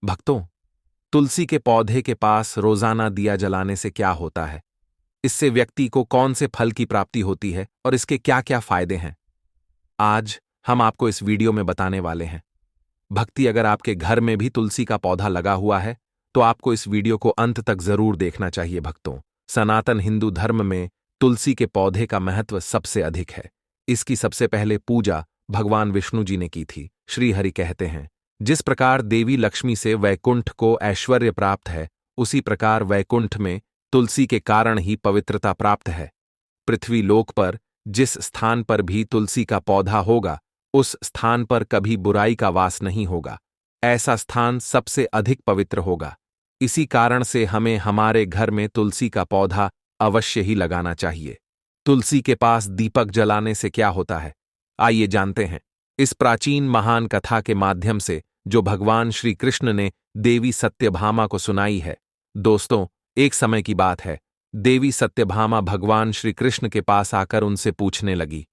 भक्तों, तुलसी के पौधे के पास रोजाना दिया जलाने से क्या होता है? इससे व्यक्ति को कौन से फल की प्राप्ति होती है और इसके क्या क्या फायदे हैं? आज हम आपको इस वीडियो में बताने वाले हैं। भक्ति, अगर आपके घर में भी तुलसी का पौधा लगा हुआ है तो आपको इस वीडियो को अंत तक जरूर देखना चाहिए। भक्तों, सनातन हिंदू धर्म में तुलसी के पौधे का महत्व सबसे अधिक है। इसकी सबसे पहले पूजा भगवान विष्णु जी ने की थी। श्री हरि कहते हैं, जिस प्रकार देवी लक्ष्मी से वैकुंठ को ऐश्वर्य प्राप्त है, उसी प्रकार वैकुंठ में तुलसी के कारण ही पवित्रता प्राप्त है। पृथ्वी लोक पर जिस स्थान पर भी तुलसी का पौधा होगा, उस स्थान पर कभी बुराई का वास नहीं होगा। ऐसा स्थान सबसे अधिक पवित्र होगा। इसी कारण से हमें हमारे घर में तुलसी का पौधा अवश्य ही लगाना चाहिए। तुलसी के पास दीपक जलाने से क्या होता है, आइए जानते हैं। इस प्राचीन महान कथा के माध्यम से जो भगवान श्री कृष्ण ने देवी सत्यभामा को सुनाई है। दोस्तों, एक समय की बात है, देवी सत्यभामा भगवान श्री कृष्ण के पास आकर उनसे पूछने लगी,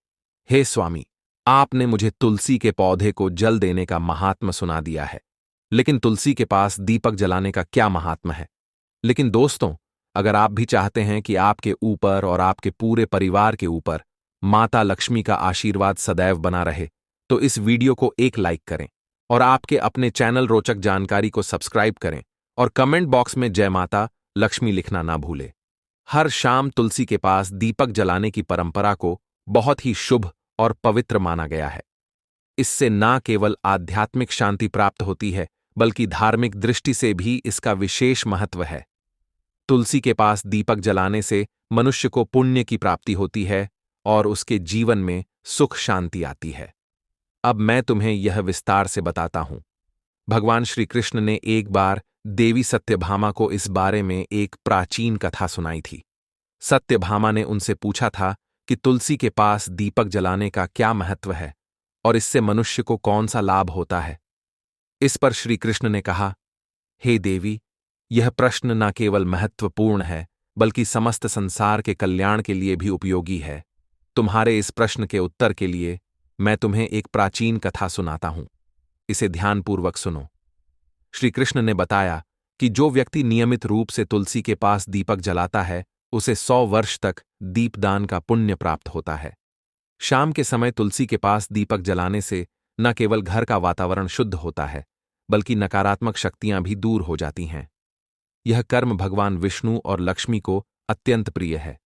हे स्वामी, आपने मुझे तुलसी के पौधे को जल देने का महात्म सुना दिया है, लेकिन तुलसी के पास दीपक जलाने का क्या महात्म है? लेकिन दोस्तों, अगर आप भी चाहते हैं कि आपके ऊपर और आपके पूरे परिवार के ऊपर माता लक्ष्मी का आशीर्वाद सदैव बना रहे, तो इस वीडियो को एक लाइक करें और आपके अपने चैनल रोचक जानकारी को सब्सक्राइब करें और कमेंट बॉक्स में जय माता लक्ष्मी लिखना ना भूलें। हर शाम तुलसी के पास दीपक जलाने की परंपरा को बहुत ही शुभ और पवित्र माना गया है। इससे न केवल आध्यात्मिक शांति प्राप्त होती है, बल्कि धार्मिक दृष्टि से भी इसका विशेष महत्व है। तुलसी के पास दीपक जलाने से मनुष्य को पुण्य की प्राप्ति होती है और उसके जीवन में सुख शांति आती है। अब मैं तुम्हें यह विस्तार से बताता हूं। भगवान श्री कृष्ण ने एक बार देवी सत्यभामा को इस बारे में एक प्राचीन कथा सुनाई थी। सत्यभामा ने उनसे पूछा था कि तुलसी के पास दीपक जलाने का क्या महत्व है और इससे मनुष्य को कौन सा लाभ होता है। इस पर श्री कृष्ण ने कहा, हे देवी, यह प्रश्न न केवल महत्वपूर्ण है, बल्कि समस्त संसार के कल्याण के लिए भी उपयोगी है। तुम्हारे इस प्रश्न के उत्तर के लिए मैं तुम्हें एक प्राचीन कथा सुनाता हूं। इसे ध्यानपूर्वक सुनो। श्री कृष्ण ने बताया कि जो व्यक्ति नियमित रूप से तुलसी के पास दीपक जलाता है, उसे 100 वर्ष तक दीपदान का पुण्य प्राप्त होता है। शाम के समय तुलसी के पास दीपक जलाने से न केवल घर का वातावरण शुद्ध होता है, बल्कि नकारात्मक शक्तियां भी दूर हो जाती हैं। यह कर्म भगवान विष्णु और लक्ष्मी को अत्यंत प्रिय है।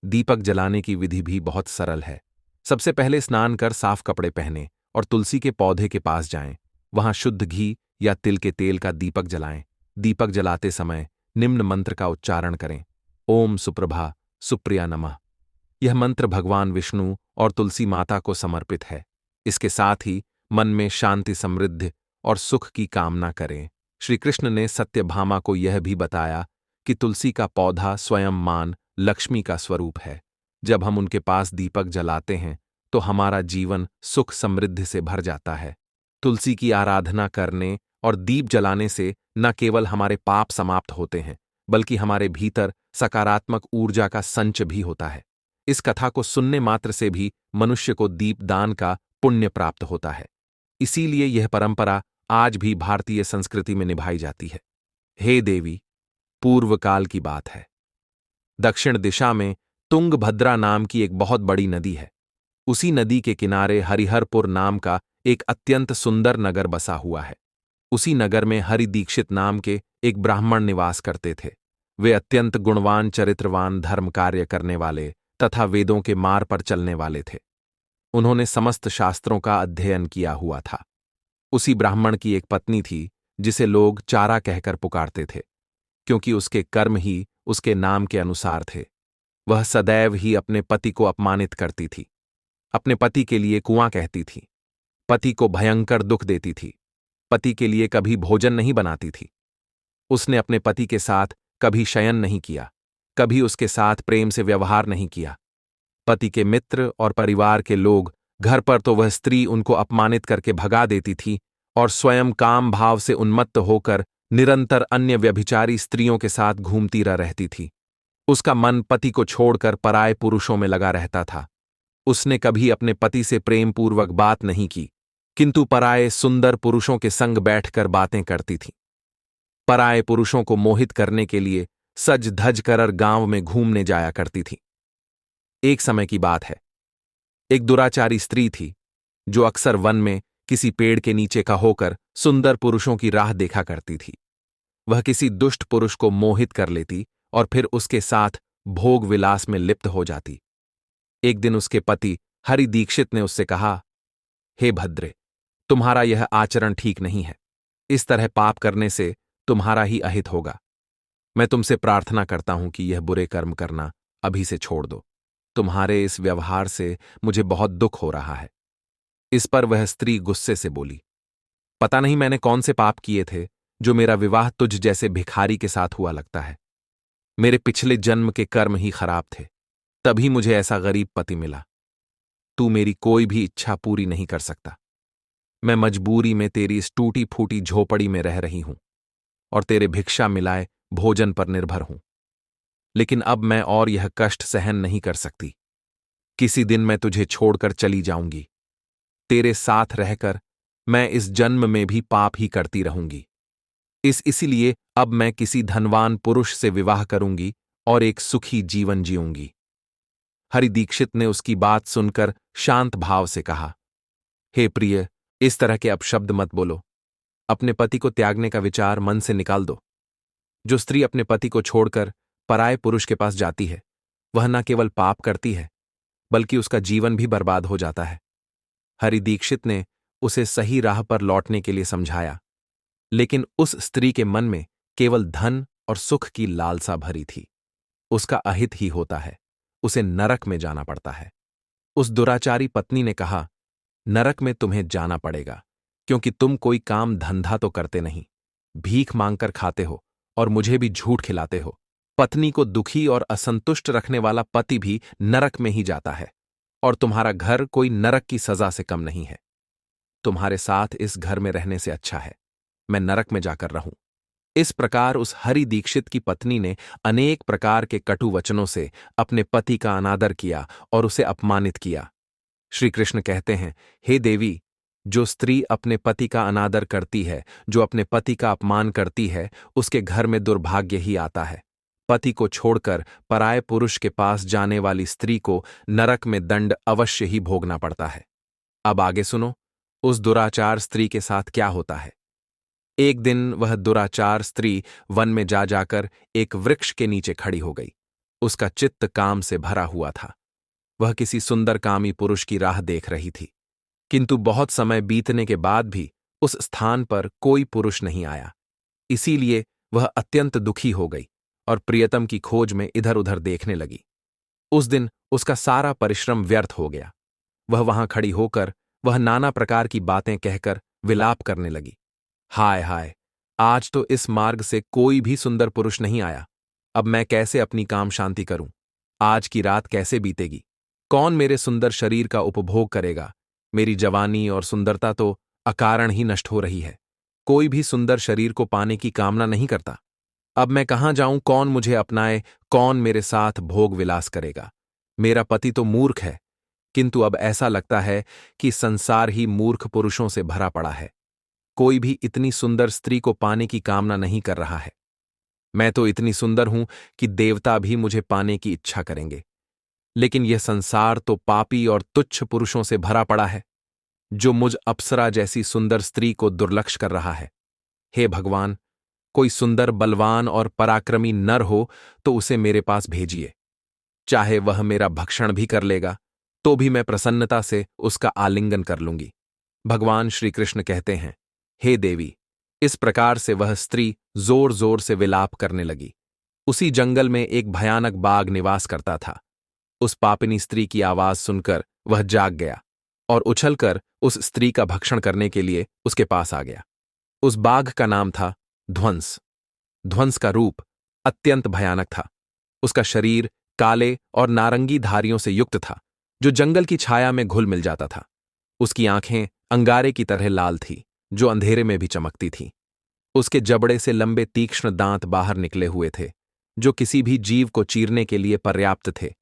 दीपक जलाने की विधि भी बहुत सरल है। सबसे पहले स्नान कर साफ कपड़े पहने और तुलसी के पौधे के पास जाएं। वहां शुद्ध घी या तिल के तेल का दीपक जलाएं। दीपक जलाते समय निम्न मंत्र का उच्चारण करें, ओम सुप्रभा सुप्रिया नमः। यह मंत्र भगवान विष्णु और तुलसी माता को समर्पित है। इसके साथ ही मन में शांति, समृद्धि और सुख की कामना करें। श्री कृष्ण ने सत्यभामा को यह भी बताया कि तुलसी का पौधा स्वयं मान लक्ष्मी का स्वरूप है। जब हम उनके पास दीपक जलाते हैं तो हमारा जीवन सुख समृद्धि से भर जाता है। तुलसी की आराधना करने और दीप जलाने से न केवल हमारे पाप समाप्त होते हैं, बल्कि हमारे भीतर सकारात्मक ऊर्जा का संच भी होता है। इस कथा को सुनने मात्र से भी मनुष्य को दीपदान का पुण्य प्राप्त होता है। इसीलिए यह परंपरा आज भी भारतीय संस्कृति में निभाई जाती है। हे देवी, पूर्व काल की बात है। दक्षिण दिशा में तुंगभद्रा नाम की एक बहुत बड़ी नदी है। उसी नदी के किनारे हरिहरपुर नाम का एक अत्यंत सुंदर नगर बसा हुआ है। उसी नगर में हरि दीक्षित नाम के एक ब्राह्मण निवास करते थे। वे अत्यंत गुणवान, चरित्रवान, धर्म कार्य करने वाले तथा वेदों के मार्ग पर चलने वाले थे। उन्होंने समस्त शास्त्रों का अध्ययन किया हुआ था। उसी ब्राह्मण की एक पत्नी थी जिसे लोग चारा कहकर पुकारते थे, क्योंकि उसके कर्म ही उसके नाम के अनुसार थे। वह सदैव ही अपने पति को अपमानित करती थी। अपने पति के लिए कुआं कहती थी। पति को भयंकर दुख देती थी। पति के लिए कभी भोजन नहीं बनाती थी। उसने अपने पति के साथ कभी शयन नहीं किया, कभी उसके साथ प्रेम से व्यवहार नहीं किया। पति के मित्र और परिवार के लोग घर पर तो वह स्त्री उनको अपमानित करके भगा देती थी और स्वयं काम भाव से उन्मत्त होकर निरंतर अन्य व्यभिचारी स्त्रियों के साथ घूमती रहती थी। उसका मन पति को छोड़कर पराये पुरुषों में लगा रहता था। उसने कभी अपने पति से प्रेम पूर्वक बात नहीं की, किंतु पराये सुंदर पुरुषों के संग बैठकर बातें करती थी। पराये पुरुषों को मोहित करने के लिए सज धज कर गांव में घूमने जाया करती थी। एक समय की बात है, एक दुराचारी स्त्री थी जो अक्सर वन में किसी पेड़ के नीचे का होकर सुंदर पुरुषों की राह देखा करती थी। वह किसी दुष्ट पुरुष को मोहित कर लेती और फिर उसके साथ भोग विलास में लिप्त हो जाती। एक दिन उसके पति हरि दीक्षित ने उससे कहा, हे भद्रे, तुम्हारा यह आचरण ठीक नहीं है। इस तरह पाप करने से तुम्हारा ही अहित होगा। मैं तुमसे प्रार्थना करता हूं कि यह बुरे कर्म करना अभी से छोड़ दो। तुम्हारे इस व्यवहार से मुझे बहुत दुख हो रहा है। इस पर वह स्त्री गुस्से से बोली, पता नहीं मैंने कौन से पाप किए थे जो मेरा विवाह तुझ जैसे भिखारी के साथ हुआ लगता है। मेरे पिछले जन्म के कर्म ही खराब थे, तभी मुझे ऐसा गरीब पति मिला। तू मेरी कोई भी इच्छा पूरी नहीं कर सकता। मैं मजबूरी में तेरी इस टूटी फूटी झोपड़ी में रह रही हूं और तेरे भिक्षा मिलाए भोजन पर निर्भर हूं। लेकिन अब मैं और यह कष्ट सहन नहीं कर सकती। किसी दिन मैं तुझे छोड़कर चली जाऊंगी। तेरे साथ रहकर मैं इस जन्म में भी पाप ही करती रहूंगी। इसीलिए अब मैं किसी धनवान पुरुष से विवाह करूंगी और एक सुखी जीवन जीऊंगी। हरि दीक्षित ने उसकी बात सुनकर शांत भाव से कहा, हे प्रिय, इस तरह के अपशब्द मत बोलो। अपने पति को त्यागने का विचार मन से निकाल दो। जो स्त्री अपने पति को छोड़कर पराये पुरुष के पास जाती है, वह न केवल पाप करती है, बल्कि उसका जीवन भी बर्बाद हो जाता है। हरि दीक्षित ने उसे सही राह पर लौटने के लिए समझाया, लेकिन उस स्त्री के मन में केवल धन और सुख की लालसा भरी थी। उसका अहित ही होता है, उसे नरक में जाना पड़ता है। उस दुराचारी पत्नी ने कहा, नरक में तुम्हें जाना पड़ेगा, क्योंकि तुम कोई काम धंधा तो करते नहीं, भीख मांगकर खाते हो और मुझे भी झूठ खिलाते हो। पत्नी को दुखी और असंतुष्ट रखने वाला पति भी नरक में ही जाता है, और तुम्हारा घर कोई नरक की सजा से कम नहीं है। तुम्हारे साथ इस घर में रहने से अच्छा है मैं नरक में जाकर रहूं। इस प्रकार उस हरि दीक्षित की पत्नी ने अनेक प्रकार के कटु वचनों से अपने पति का अनादर किया और उसे अपमानित किया। श्री कृष्ण कहते हैं, हे देवी, जो स्त्री अपने पति का अनादर करती है, जो अपने पति का अपमान करती है, उसके घर में दुर्भाग्य ही आता है। पति को छोड़कर पराये पुरुष के पास जाने वाली स्त्री को नरक में दंड अवश्य ही भोगना पड़ता है। अब आगे सुनो, उस दुराचार स्त्री के साथ क्या होता है। एक दिन वह दुराचार स्त्री वन में जा जाकर एक वृक्ष के नीचे खड़ी हो गई। उसका चित्त काम से भरा हुआ था। वह किसी सुंदर कामी पुरुष की राह देख रही थी, किंतु बहुत समय बीतने के बाद भी उस स्थान पर कोई पुरुष नहीं आया। इसीलिए वह अत्यंत दुखी हो गई और प्रियतम की खोज में इधर उधर देखने लगी। उस दिन उसका सारा परिश्रम व्यर्थ हो गया। वह वहां खड़ी होकर वह नाना प्रकार की बातें कहकर विलाप करने लगी। हाय हाय, आज तो इस मार्ग से कोई भी सुंदर पुरुष नहीं आया। अब मैं कैसे अपनी काम शांति करूं? आज की रात कैसे बीतेगी? कौन मेरे सुंदर शरीर का उपभोग करेगा? मेरी जवानी और सुंदरता तो अकारण ही नष्ट हो रही है। कोई भी सुंदर शरीर को पाने की कामना नहीं करता। अब मैं कहां जाऊं? कौन मुझे अपनाए? कौन मेरे साथ भोग विलास करेगा? मेरा पति तो मूर्ख है, किंतु अब ऐसा लगता है कि संसार ही मूर्ख पुरुषों से भरा पड़ा है। कोई भी इतनी सुंदर स्त्री को पाने की कामना नहीं कर रहा है। मैं तो इतनी सुंदर हूं कि देवता भी मुझे पाने की इच्छा करेंगे, लेकिन यह संसार तो पापी और तुच्छ पुरुषों से भरा पड़ा है, जो मुझ अप्सरा जैसी सुंदर स्त्री को दुर्लक्ष्य कर रहा है। हे भगवान, कोई सुंदर, बलवान और पराक्रमी नर हो तो उसे मेरे पास भेजिए। चाहे वह मेरा भक्षण भी कर लेगा तो भी मैं प्रसन्नता से उसका आलिंगन कर लूंगी। भगवान श्री कृष्ण कहते हैं, हे देवी, इस प्रकार से वह स्त्री जोर जोर से विलाप करने लगी। उसी जंगल में एक भयानक बाघ निवास करता था। उस पापिनी स्त्री की आवाज सुनकर वह जाग गया और उछलकर उस स्त्री का भक्षण करने के लिए उसके पास आ गया। उस बाघ का नाम था ध्वंस। ध्वंस का रूप अत्यंत भयानक था। उसका शरीर काले और नारंगी धारियों से युक्त था, जो जंगल की छाया में घुल मिल जाता था। उसकी आंखें अंगारे की तरह लाल थी, जो अंधेरे में भी चमकती थीं। उसके जबड़े से लंबे तीक्ष्ण दांत बाहर निकले हुए थे, जो किसी भी जीव को चीरने के लिए पर्याप्त थे।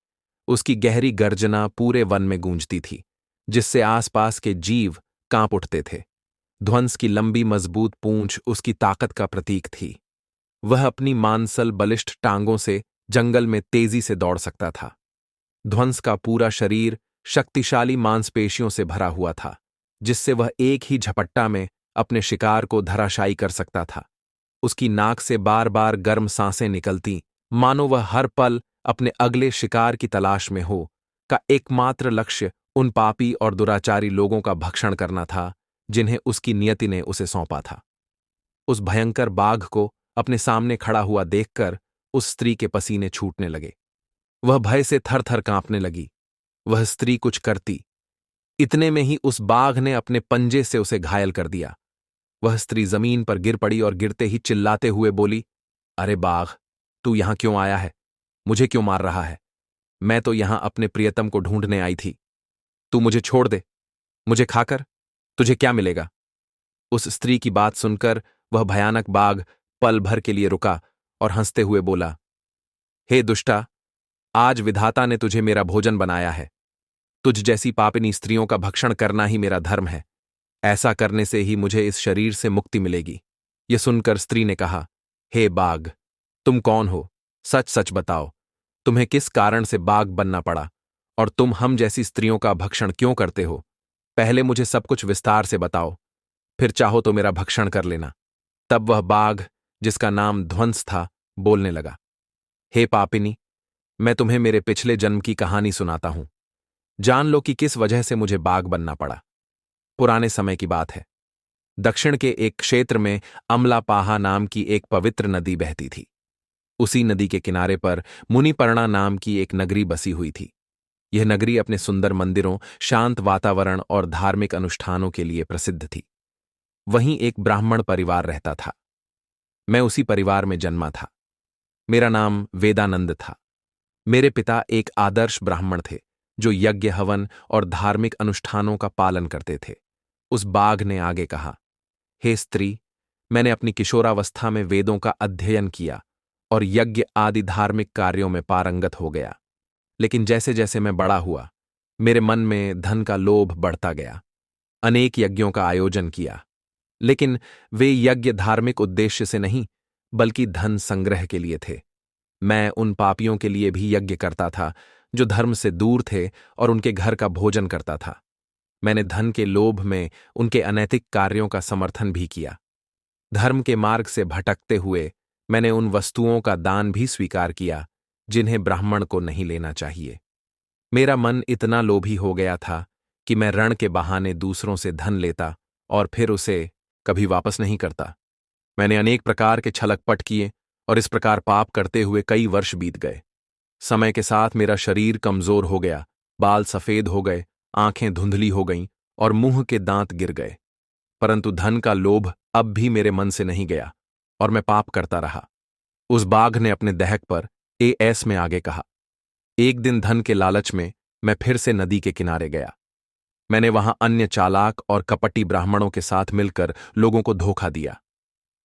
उसकी गहरी गर्जना पूरे वन में गूंजती थी, जिससे आसपास के जीव कांप उठते थे। ध्वंस की लंबी मजबूत पूंछ उसकी ताकत का प्रतीक थी। वह अपनी मांसल बलिष्ठ टांगों से जंगल में तेजी से दौड़ सकता था। ध्वंस का पूरा शरीर शक्तिशाली मांसपेशियों से भरा हुआ था, जिससे वह एक ही झपट्टा में अपने शिकार को धराशायी कर सकता था। उसकी नाक से बार बार गर्म सांसें निकलती, मानो वह हर पल अपने अगले शिकार की तलाश में हो। का एकमात्र लक्ष्य उन पापी और दुराचारी लोगों का भक्षण करना था जिन्हें उसकी नियति ने उसे सौंपा था। उस भयंकर बाघ को अपने सामने खड़ा हुआ देखकर उस स्त्री के पसीने छूटने लगे। वह भय से थर थर कांपने लगी। वह स्त्री कुछ करती, इतने में ही उस बाघ ने अपने पंजे से उसे घायल कर दिया। वह स्त्री जमीन पर गिर पड़ी और गिरते ही चिल्लाते हुए बोली, अरे बाघ, तू यहां क्यों आया है? मुझे क्यों मार रहा है? मैं तो यहां अपने प्रियतम को ढूंढने आई थी। तू मुझे छोड़ दे। मुझे खाकर तुझे क्या मिलेगा? उस स्त्री की बात सुनकर वह भयानक बाघ पल भर के लिए रुका और हंसते हुए बोला, हे दुष्टा, आज विधाता ने तुझे मेरा भोजन बनाया है। तुझ जैसी पापिनी स्त्रियों का भक्षण करना ही मेरा धर्म है। ऐसा करने से ही मुझे इस शरीर से मुक्ति मिलेगी। यह सुनकर स्त्री ने कहा, हे बाघ, तुम कौन हो? सच सच बताओ, तुम्हें किस कारण से बाघ बनना पड़ा और तुम हम जैसी स्त्रियों का भक्षण क्यों करते हो? पहले मुझे सब कुछ विस्तार से बताओ, फिर चाहो तो मेरा भक्षण कर लेना। तब वह बाघ, जिसका नाम ध्वंस था, बोलने लगा, हे पापिनी, मैं तुम्हें मेरे पिछले जन्म की कहानी सुनाता हूं। जान लो कि किस वजह से मुझे बाघ बनना पड़ा। पुराने समय की बात है। दक्षिण के एक क्षेत्र में अमलापाहा नाम की एक पवित्र नदी बहती थी। उसी नदी के किनारे पर मुनिपर्णा नाम की एक नगरी बसी हुई थी। यह नगरी अपने सुंदर मंदिरों, शांत वातावरण और धार्मिक अनुष्ठानों के लिए प्रसिद्ध थी। वहीं एक ब्राह्मण परिवार रहता था। मैं उसी परिवार में जन्मा था। मेरा नाम वेदानंद था। मेरे पिता एक आदर्श ब्राह्मण थे जो यज्ञ, हवन और धार्मिक अनुष्ठानों का पालन करते थे। उस बाघ ने आगे कहा, हे स्त्री, मैंने अपनी किशोरावस्था में वेदों का अध्ययन किया और यज्ञ आदि धार्मिक कार्यों में पारंगत हो गया। लेकिन जैसे जैसे मैं बड़ा हुआ, मेरे मन में धन का लोभ बढ़ता गया। अनेक यज्ञों का आयोजन किया, लेकिन वे यज्ञ धार्मिक उद्देश्य से नहीं, बल्कि धन संग्रह के लिए थे। मैं उन पापियों के लिए भी यज्ञ करता था जो धर्म से दूर थे और उनके घर का भोजन करता था। मैंने धन के लोभ में उनके अनैतिक कार्यों का समर्थन भी किया। धर्म के मार्ग से भटकते हुए मैंने उन वस्तुओं का दान भी स्वीकार किया जिन्हें ब्राह्मण को नहीं लेना चाहिए। मेरा मन इतना लोभी हो गया था कि मैं ऋण के बहाने दूसरों से धन लेता और फिर उसे कभी वापस नहीं करता। मैंने अनेक प्रकार के छलकपट किए और इस प्रकार पाप करते हुए कई वर्ष बीत गए। समय के साथ मेरा शरीर कमजोर हो गया, बाल सफेद हो गए, आंखें धुंधली हो गईं और मुंह के दांत गिर गए। परंतु धन का लोभ अब भी मेरे मन से नहीं गया और मैं पाप करता रहा। उस बाघ ने अपने दहक पर एएस में आगे कहा, एक दिन धन के लालच में मैं फिर से नदी के किनारे गया। मैंने वहां अन्य चालाक और कपटी ब्राह्मणों के साथ मिलकर लोगों को धोखा दिया।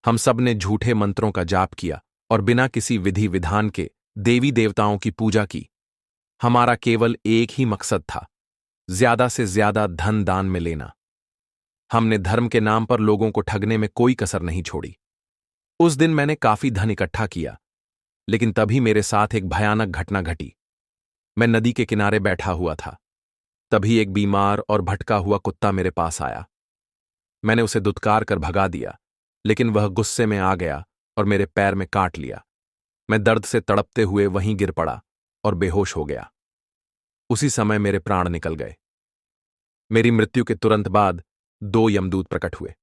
हम सब ने झूठे मंत्रों का जाप किया और बिना किसी विधि विधान के देवी देवताओं की पूजा की। हमारा केवल एक ही मकसद था, ज्यादा से ज्यादा धन दान में लेना। हमने धर्म के नाम पर लोगों को ठगने में कोई कसर नहीं छोड़ी। उस दिन मैंने काफी धन इकट्ठा किया, लेकिन तभी मेरे साथ एक भयानक घटना घटी। मैं नदी के किनारे बैठा हुआ था। तभी एक बीमार और भटका हुआ कुत्ता मेरे पास आया। मैंने उसे दुत्कार कर भगा दिया, लेकिन वह गुस्से में आ गया और मेरे पैर में काट लिया। मैं दर्द से तड़पते हुए वहीं गिर पड़ा और बेहोश हो गया। उसी समय मेरे प्राण निकल गए। मेरी मृत्यु के तुरंत बाद 2 यमदूत प्रकट हुए।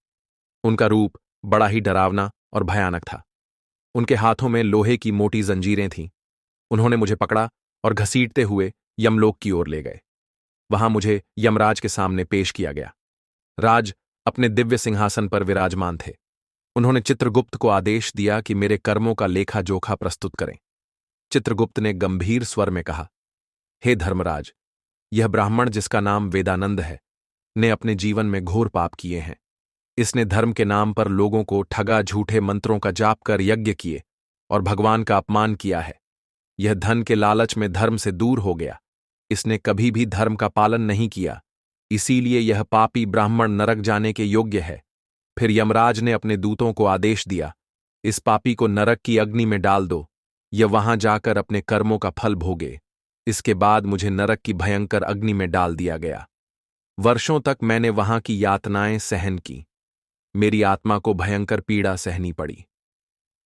उनका रूप बड़ा ही डरावना और भयानक था। उनके हाथों में लोहे की मोटी जंजीरें थीं। उन्होंने मुझे पकड़ा और घसीटते हुए यमलोक की ओर ले गए। वहां मुझे यमराज के सामने पेश किया गया। राज अपने दिव्य सिंहासन पर विराजमान थे। उन्होंने चित्रगुप्त को आदेश दिया कि मेरे कर्मों का लेखा जोखा प्रस्तुत करें। चित्रगुप्त ने गंभीर स्वर में कहा, हे धर्मराज, यह ब्राह्मण जिसका नाम वेदानंद है ने अपने जीवन में घोर पाप किए हैं। इसने धर्म के नाम पर लोगों को ठगा, झूठे मंत्रों का जाप कर यज्ञ किए और भगवान का अपमान किया है। यह धन के लालच में धर्म से दूर हो गया। इसने कभी भी धर्म का पालन नहीं किया, इसीलिए यह पापी ब्राह्मण नरक जाने के योग्य है। फिर यमराज ने अपने दूतों को आदेश दिया, इस पापी को नरक की अग्नि में डाल दो, यह वहां जाकर अपने कर्मों का फल भोगे। इसके बाद मुझे नरक की भयंकर अग्नि में डाल दिया गया। वर्षों तक मैंने वहां की यातनाएं सहन की। मेरी आत्मा को भयंकर पीड़ा सहनी पड़ी।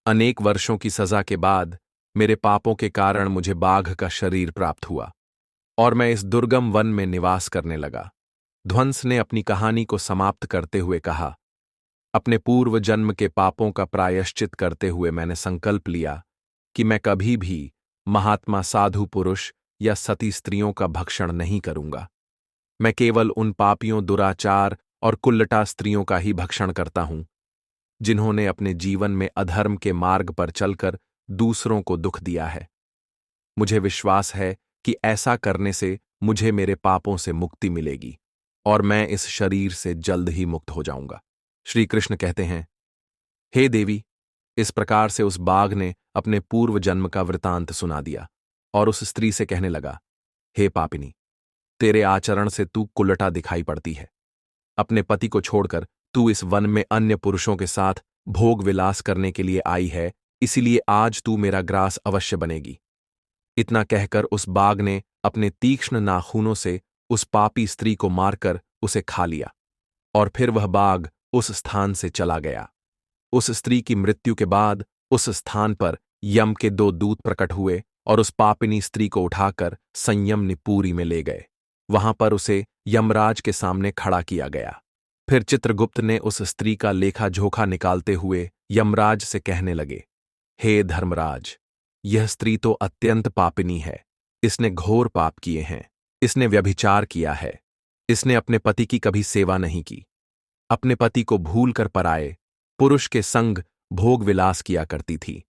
अनेक वर्षों की सजा के बाद मेरे पापों के कारण मुझे बाघ का शरीर प्राप्त हुआ और मैं इस दुर्गम वन में निवास करने लगा। ध्वंस ने अपनी कहानी को समाप्त करते हुए कहा, अपने पूर्व जन्म के पापों का प्रायश्चित करते हुए मैंने संकल्प लिया कि मैं कभी भी महात्मा साधु पुरुष या सती स्त्रियों का भक्षण नहीं करूंगा। मैं केवल उन पापियों, दुराचार और कुल्लटा स्त्रियों का ही भक्षण करता हूं जिन्होंने अपने जीवन में अधर्म के मार्ग पर चलकर दूसरों को दुख दिया है। मुझे विश्वास है कि ऐसा करने से मुझे मेरे पापों से मुक्ति मिलेगी और मैं इस शरीर से जल्द ही मुक्त हो जाऊंगा। श्री कृष्ण कहते हैं, हे देवी, इस प्रकार से उस बाघ ने अपने पूर्व जन्म का वृतांत सुना दिया और उस स्त्री से कहने लगा, हे पापिनी, तेरे आचरण से तू कुल्लटा दिखाई पड़ती है। अपने पति को छोड़कर तू इस वन में अन्य पुरुषों के साथ भोग विलास करने के लिए आई है, इसीलिए आज तू मेरा ग्रास अवश्य बनेगी। इतना कहकर उस बाघ ने अपने तीक्ष्ण नाखूनों से उस पापी स्त्री को मारकर उसे खा लिया और फिर वह बाघ उस स्थान से चला गया। उस स्त्री की मृत्यु के बाद उस स्थान पर यम के 2 दूत प्रकट हुए और उस पापिनी स्त्री को उठाकर संयमनीपुरी में ले गए। वहां पर उसे यमराज के सामने खड़ा किया गया। फिर चित्रगुप्त ने उस स्त्री का लेखा जोखा निकालते हुए यमराज से कहने लगे, हे धर्मराज, यह स्त्री तो अत्यंत पापिनी है। इसने घोर पाप किए हैं। इसने व्यभिचार किया है। इसने अपने पति की कभी सेवा नहीं की। अपने पति को भूलकर पराए पुरुष के संग भोग विलास किया करती थी।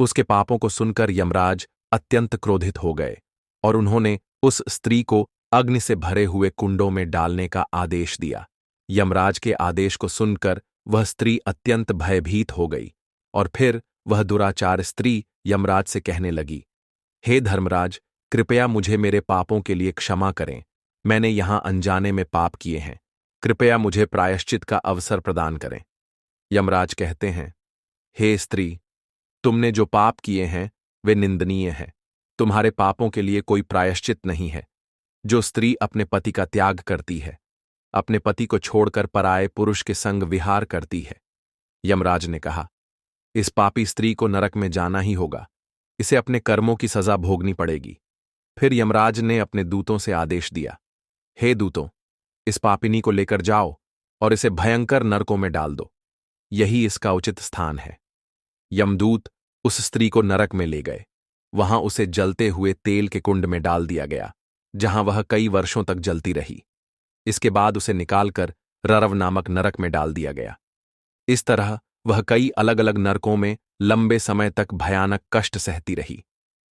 उसके पापों को सुनकर यमराज अत्यंत क्रोधित हो गए और उन्होंने उस स्त्री को अग्नि से भरे हुए कुंडों में डालने का आदेश दिया। यमराज के आदेश को सुनकर वह स्त्री अत्यंत भयभीत हो गई और फिर वह दुराचार स्त्री यमराज से कहने लगी, हे धर्मराज, कृपया मुझे मेरे पापों के लिए क्षमा करें। मैंने यहां अनजाने में पाप किए हैं। कृपया मुझे प्रायश्चित का अवसर प्रदान करें। यमराज कहते हैं, हे स्त्री, तुमने जो पाप किए हैं वे निंदनीय हैं। तुम्हारे पापों के लिए कोई प्रायश्चित नहीं है। जो स्त्री अपने पति का त्याग करती है, अपने पति को छोड़कर पराए पुरुष के संग विहार करती है। यमराज ने कहा, इस पापी स्त्री को नरक में जाना ही होगा। इसे अपने कर्मों की सजा भोगनी पड़ेगी। फिर यमराज ने अपने दूतों से आदेश दिया, हे दूतों, इस पापिनी को लेकर जाओ और इसे भयंकर नरकों में डाल दो। यही इसका उचित स्थान है। यमदूत उस स्त्री को नरक में ले गए। वहां उसे जलते हुए तेल के कुंड में डाल दिया गया, जहां वह कई वर्षों तक जलती रही। इसके बाद उसे निकालकर ररव नामक नरक में डाल दिया गया। इस तरह वह कई अलग अलग नरकों में लंबे समय तक भयानक कष्ट सहती रही।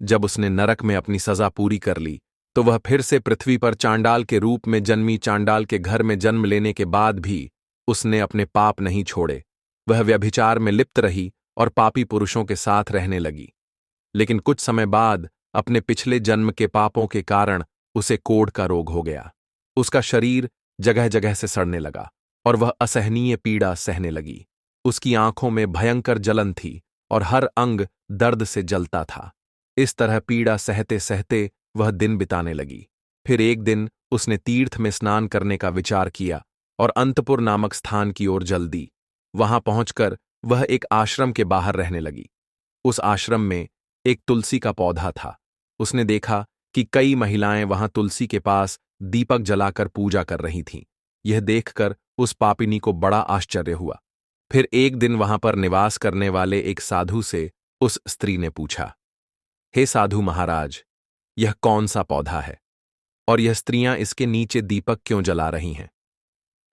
जब उसने नरक में अपनी सजा पूरी कर ली तो वह फिर से पृथ्वी पर चांडाल के रूप में जन्मी। चांडाल के घर में जन्म लेने के बाद भी उसने अपने पाप नहीं छोड़े। वह व्यभिचार में लिप्त रही और पापी पुरुषों के साथ रहने लगी। लेकिन कुछ समय बाद अपने पिछले जन्म के पापों के कारण उसे कोढ़ का रोग हो गया। उसका शरीर जगह जगह से सड़ने लगा और वह असहनीय पीड़ा सहने लगी। उसकी आंखों में भयंकर जलन थी और हर अंग दर्द से जलता था। इस तरह पीड़ा सहते सहते वह दिन बिताने लगी। फिर एक दिन उसने तीर्थ में स्नान करने का विचार किया और अंतपुर नामक स्थान की ओर जल दी। वहां पहुंचकर वह एक आश्रम के बाहर रहने लगी। उस आश्रम में एक तुलसी का पौधा था। उसने देखा कि कई महिलाएं वहां तुलसी के पास दीपक जलाकर पूजा कर रही थीं। यह देखकर उस पापिनी को बड़ा आश्चर्य हुआ। फिर एक दिन वहां पर निवास करने वाले एक साधु से उस स्त्री ने पूछा, हे साधु महाराज, यह कौन सा पौधा है और यह स्त्रियां इसके नीचे दीपक क्यों जला रही हैं?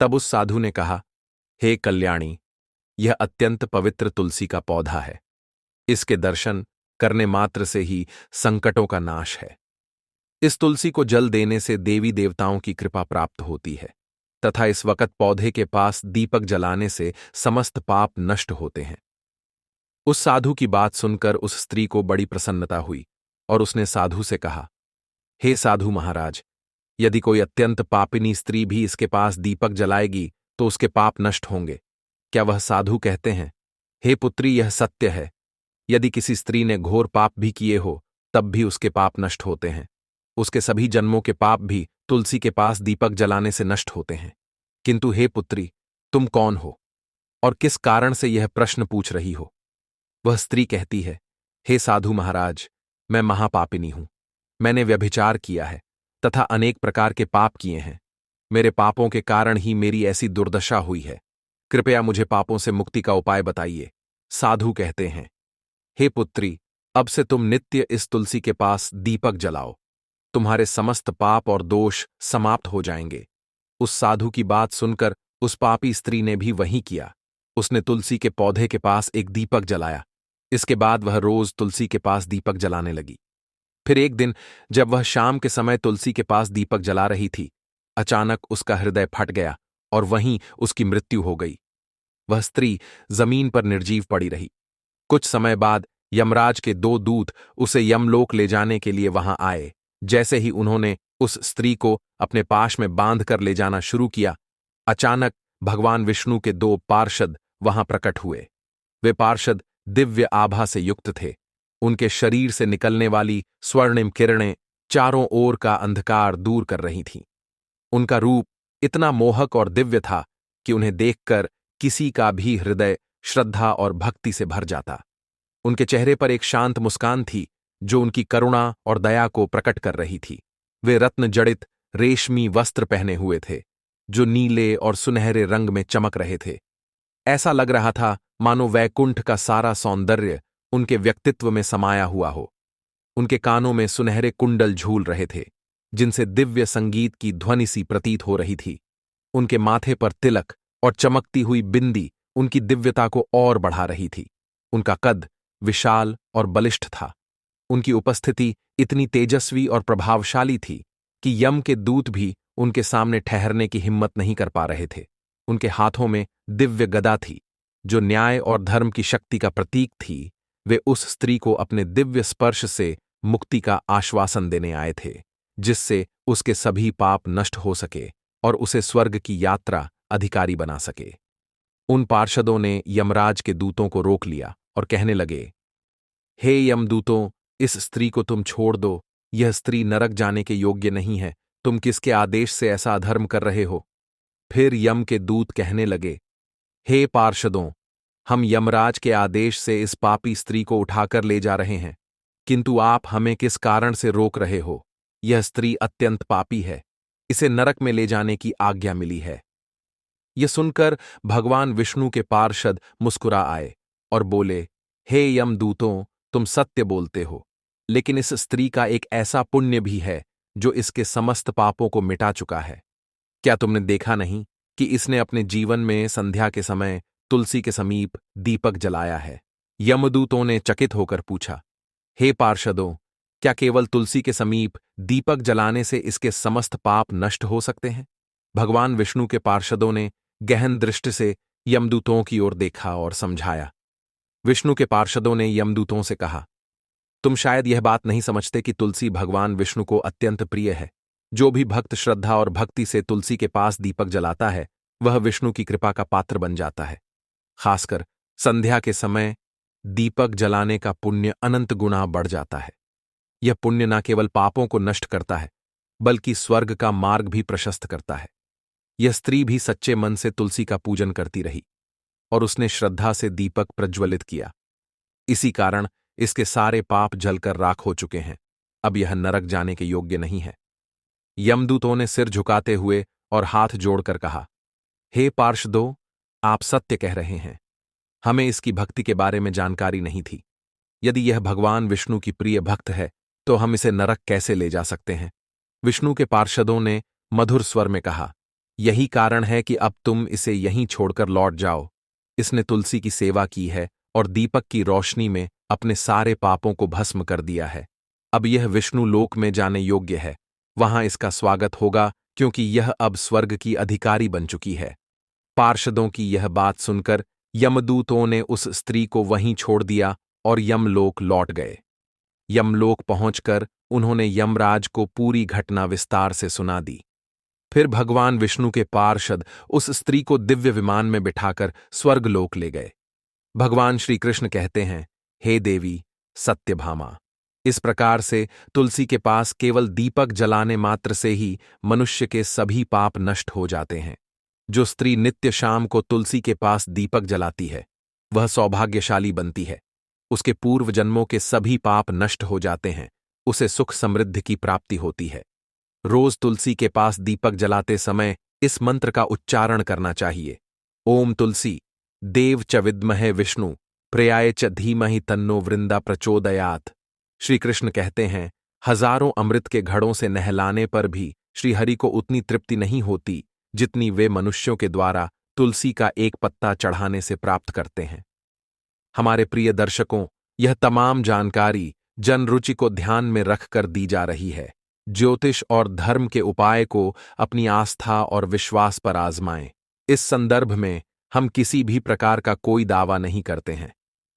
तब उस साधु ने कहा, हे कल्याणी, यह अत्यंत पवित्र तुलसी का पौधा है। इसके दर्शन करने मात्र से ही संकटों का नाश है। इस तुलसी को जल देने से देवी देवताओं की कृपा प्राप्त होती है तथा इस वक्त पौधे के पास दीपक जलाने से समस्त पाप नष्ट होते हैं। उस साधु की बात सुनकर उस स्त्री को बड़ी प्रसन्नता हुई और उसने साधु से कहा, हे साधु महाराज, यदि कोई अत्यंत पापिनी स्त्री भी इसके पास दीपक जलाएगी तो उसके पाप नष्ट होंगे। क्या वह साधु कहते हैं, हे पुत्री, यह सत्य है। यदि किसी स्त्री ने घोर पाप भी किए हो, तब भी उसके पाप नष्ट होते हैं। उसके सभी जन्मों के पाप भी तुलसी के पास दीपक जलाने से नष्ट होते हैं। किंतु हे पुत्री, तुम कौन हो और किस कारण से यह प्रश्न पूछ रही हो? वह स्त्री कहती है, हे साधु महाराज, मैं महापापिनी हूं। मैंने व्यभिचार किया है तथा अनेक प्रकार के पाप किए हैं। मेरे पापों के कारण ही मेरी ऐसी दुर्दशा हुई है। कृपया मुझे पापों से मुक्ति का उपाय बताइए। साधु कहते हैं, हे पुत्री, अब से तुम नित्य इस तुलसी के पास दीपक जलाओ। तुम्हारे समस्त पाप और दोष समाप्त हो जाएंगे। उस साधु की बात सुनकर उस पापी स्त्री ने भी वही किया। उसने तुलसी के पौधे के पास एक दीपक जलाया। इसके बाद वह रोज तुलसी के पास दीपक जलाने लगी। फिर एक दिन जब वह शाम के समय तुलसी के पास दीपक जला रही थी, अचानक उसका हृदय फट गया और वहीं उसकी मृत्यु हो गई। वह स्त्री जमीन पर निर्जीव पड़ी रही। कुछ समय बाद यमराज के 2 दूत उसे यमलोक ले जाने के लिए वहां आए। जैसे ही उन्होंने उस स्त्री को अपने पाश में बांध कर ले जाना शुरू किया, अचानक भगवान विष्णु के 2 पार्षद वहां प्रकट हुए। वे पार्षद दिव्य आभा से युक्त थे। उनके शरीर से निकलने वाली स्वर्णिम किरणें चारों ओर का अंधकार दूर कर रही थीं। उनका रूप इतना मोहक और दिव्य था कि उन्हें देखकर किसी का भी हृदय श्रद्धा और भक्ति से भर जाता। उनके चेहरे पर एक शांत मुस्कान थी जो उनकी करुणा और दया को प्रकट कर रही थी। वे रत्न जड़ित रेशमी वस्त्र पहने हुए थे जो नीले और सुनहरे रंग में चमक रहे थे। ऐसा लग रहा था मानो वैकुंठ का सारा सौंदर्य उनके व्यक्तित्व में समाया हुआ हो। उनके कानों में सुनहरे कुंडल झूल रहे थे जिनसे दिव्य संगीत की ध्वनि सी प्रतीत हो रही थी। उनके माथे पर तिलक और चमकती हुई बिंदी उनकी दिव्यता को और बढ़ा रही थी। उनका कद विशाल और बलिष्ठ था। उनकी उपस्थिति इतनी तेजस्वी और प्रभावशाली थी कि यम के दूत भी उनके सामने ठहरने की हिम्मत नहीं कर पा रहे थे। उनके हाथों में दिव्य गदा थी जो न्याय और धर्म की शक्ति का प्रतीक थी। वे उस स्त्री को अपने दिव्य स्पर्श से मुक्ति का आश्वासन देने आए थे, जिससे उसके सभी पाप नष्ट हो सके और उसे स्वर्ग की यात्रा अधिकारी बना सके। उन पार्षदों ने यमराज के दूतों को रोक लिया और कहने लगे, हे यमदूतों, इस स्त्री को तुम छोड़ दो। यह स्त्री नरक जाने के योग्य नहीं है। तुम किसके आदेश से ऐसा अधर्म कर रहे हो? फिर यम के दूत कहने लगे, हे पार्षदों, हम यमराज के आदेश से इस पापी स्त्री को उठाकर ले जा रहे हैं, किंतु आप हमें किस कारण से रोक रहे हो? यह स्त्री अत्यंत पापी है। इसे नरक में ले जाने की आज्ञा मिली है। यह सुनकर भगवान विष्णु के पार्षद मुस्कुरा आए और बोले, हे यमदूतों, तुम सत्य बोलते हो, लेकिन इस स्त्री का एक ऐसा पुण्य भी है जो इसके समस्त पापों को मिटा चुका है। क्या तुमने देखा नहीं कि इसने अपने जीवन में संध्या के समय तुलसी के समीप दीपक जलाया है? यमदूतों ने चकित होकर पूछा, हे पार्षदों, क्या केवल तुलसी के समीप दीपक जलाने से इसके समस्त पाप नष्ट हो सकते हैं? भगवान विष्णु के पार्षदों ने गहन दृष्टि से यमदूतों की ओर देखा और समझाया। विष्णु के पार्षदों ने यमदूतों से कहा, तुम शायद यह बात नहीं समझते कि तुलसी भगवान विष्णु को अत्यंत प्रिय है। जो भी भक्त श्रद्धा और भक्ति से तुलसी के पास दीपक जलाता है, वह विष्णु की कृपा का पात्र बन जाता है। खासकर संध्या के समय दीपक जलाने का पुण्य अनंत गुना बढ़ जाता है। यह पुण्य न केवल पापों को नष्ट करता है, बल्कि स्वर्ग का मार्ग भी प्रशस्त करता है। यह स्त्री भी सच्चे मन से तुलसी का पूजन करती रही और उसने श्रद्धा से दीपक प्रज्वलित किया। इसी कारण इसके सारे पाप जलकर राख हो चुके हैं। अब यह नरक जाने के योग्य नहीं है। यमदूतों ने सिर झुकाते हुए और हाथ जोड़कर कहा, हे पार्षदों, आप सत्य कह रहे हैं। हमें इसकी भक्ति के बारे में जानकारी नहीं थी। यदि यह भगवान विष्णु की प्रिय भक्त है, तो हम इसे नरक कैसे ले जा सकते हैं? विष्णु के पार्षदों ने मधुर स्वर में कहा, यही कारण है कि अब तुम इसे यहीं छोड़कर लौट जाओ। इसने तुलसी की सेवा की है और दीपक की रोशनी में अपने सारे पापों को भस्म कर दिया है। अब यह विष्णु लोक में जाने योग्य है। वहां इसका स्वागत होगा, क्योंकि यह अब स्वर्ग की अधिकारी बन चुकी है। पार्षदों की यह बात सुनकर यमदूतों ने उस स्त्री को वहीं छोड़ दिया और यमलोक लौट गए। यमलोक पहुंचकर उन्होंने यमराज को पूरी घटना विस्तार से सुना दी। फिर भगवान विष्णु के पार्षद उस स्त्री को दिव्य विमान में बिठाकर स्वर्गलोक ले गए। भगवान श्री कृष्ण कहते हैं, हे देवी सत्यभामा। इस प्रकार से तुलसी के पास केवल दीपक जलाने मात्र से ही मनुष्य के सभी पाप नष्ट हो जाते हैं। जो स्त्री नित्य शाम को तुलसी के पास दीपक जलाती है, वह सौभाग्यशाली बनती है। उसके पूर्व जन्मों के सभी पाप नष्ट हो जाते हैं, उसे सुख समृद्धि की प्राप्ति होती है। रोज तुलसी के पास दीपक जलाते समय इस मंत्र का उच्चारण करना चाहिए। ओम तुलसी देव च विद्महे विष्णु प्रयाय च धीमहि तन्नो वृंदा प्रचोदयात्। श्री कृष्ण कहते हैं, हजारों अमृत के घड़ों से नहलाने पर भी श्रीहरि को उतनी तृप्ति नहीं होती जितनी वे मनुष्यों के द्वारा तुलसी का एक पत्ता चढ़ाने से प्राप्त करते हैं। हमारे प्रिय दर्शकों, यह तमाम जानकारी जन रुचि को ध्यान में रखकर दी जा रही है। ज्योतिष और धर्म के उपाय को अपनी आस्था और विश्वास पर आजमाएं। इस संदर्भ में हम किसी भी प्रकार का कोई दावा नहीं करते हैं।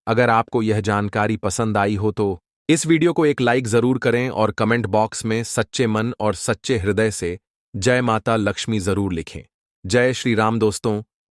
अगर आपको यह जानकारी पसंद आई हो तो इस वीडियो को एक लाइक जरूर करें और कमेंट बॉक्स में सच्चे मन और सच्चे हृदय से जय माता लक्ष्मी जरूर लिखें। जय श्री राम दोस्तों।